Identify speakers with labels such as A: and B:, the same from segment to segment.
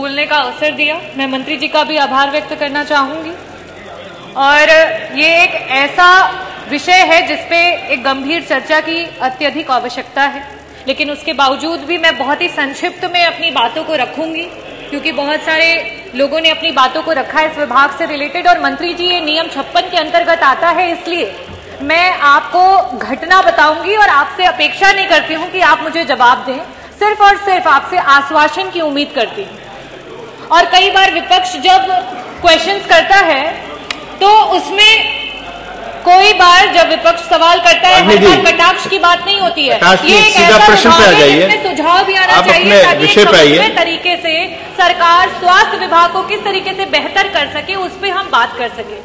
A: बोलने का अवसर दिया। मैं मंत्री जी का भी आभार व्यक्त करना चाहूंगी। और ये एक ऐसा विषय है जिसपे एक गंभीर चर्चा की अत्यधिक आवश्यकता है, लेकिन उसके बावजूद भी मैं बहुत ही संक्षिप्त में अपनी बातों को रखूंगी, क्योंकि बहुत सारे लोगों ने अपनी बातों को रखा है इस विभाग से रिलेटेड। और मंत्री जी, ये नियम 56 के अंतर्गत आता है, इसलिए मैं आपको घटना बताऊंगी और आपसे अपेक्षा नहीं करती हूं कि आप मुझे जवाब दें, सिर्फ और सिर्फ आपसे आश्वासन की उम्मीद करती हूं। और कई बार विपक्ष जब क्वेश्चंस करता है तो उसमें कोई बार जब विपक्ष सवाल करता है हर बार कटाक्ष की बात नहीं होती है। ये एक ऐसा प्रश्न पे आ जाइए, इसमें सुझाव भी आना चाहिए ताकि तरीके से सरकार स्वास्थ्य विभाग को किस तरीके से बेहतर कर सके, उस पर हम बात कर सके।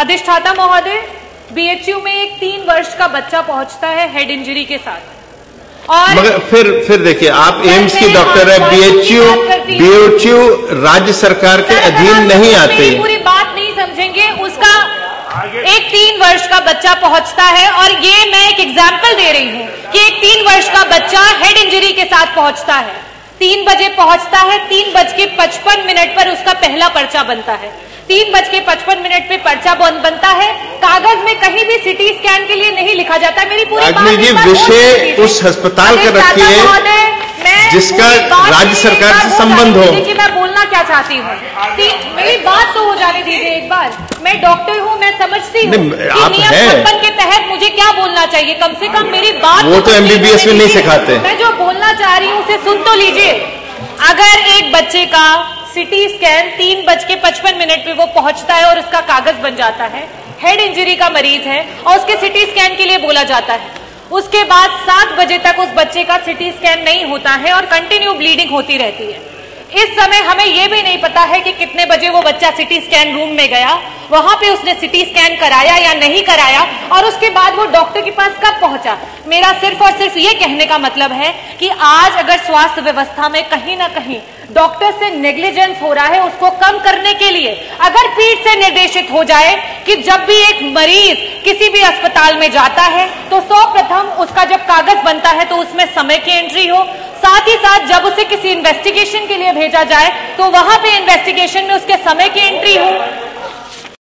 A: अधिष्ठाता महोदय, बीएचयू में एक 3 वर्ष का बच्चा पहुंचता है हेड इंजरी के साथ, और
B: मगर फिर देखिए, आप एम्स की डॉक्टर है, बीएचयू राज्य सरकार के अधीन नहीं आते।
A: पूरी बात नहीं समझेंगे। उसका एक 3 वर्ष का बच्चा पहुंचता है, और ये मैं एक एग्जाम्पल दे रही हूं कि एक 3 वर्ष का बच्चा हेड इंजरी के साथ पहुंचता है, 3 बजे पहुंचता है, 3:55 पर उसका पहला पर्चा बनता है, 3:55 पे पर्चा बनता है। कागज में कहीं भी सिटी स्कैन के लिए नहीं लिखा जाता। मेरी पूरी बात
B: विषय उस अस्पताल का रखिए जिसका राज्य सरकार से संबंध हो।
A: कि मैं बोलना क्या चाहती हूँ, मेरी बात तो हो जाने दीजिए एक बार। मैं डॉक्टर हूँ, मैं समझती हूँ कि नियम 56 के तहत मुझे क्या बोलना चाहिए। कम से कम मेरी बात
B: वो तो एमबीबीएस में नहीं सिखाते।
A: मैं जो बोलना चाह रही हूँ उसे सुन तो लीजिए। अगर एक बच्चे का सिटी स्कैन 3:55 पे वो पहुंचता है और उसका कागज बन जाता है, हेड इंजरी का मरीज है और उसके सिटी स्कैन के लिए बोला जाता है, उसके बाद 7 बजे तक उस बच्चे का सिटी स्कैन नहीं होता है और कंटिन्यू ब्लीडिंग होती रहती है। इस समय हमें यह भी नहीं पता है कि कितने बजे वो बच्चा सिटी स्कैन रूम में गया, वहां पे उसने सिटी स्कैन कराया या नहीं कराया, और उसके बाद वो डॉक्टर के पास कब पहुंचा। मेरा सिर्फ और सिर्फ ये कहने का मतलब है कि आज अगर स्वास्थ्य व्यवस्था में कहीं ना कहीं डॉक्टर से नेग्लिजेंस हो रहा है, उसको कम करने के लिए अगर पीठ से निर्देशित हो जाए कि जब भी एक मरीज किसी भी अस्पताल में जाता है तो सर्वप्रथम उसका जब कागज बनता है तो उसमें समय की एंट्री हो, साथ ही साथ जब उसे किसी इन्वेस्टिगेशन के लिए भेजा जाए तो वहां पे इन्वेस्टिगेशन में उसके समय की एंट्री हो,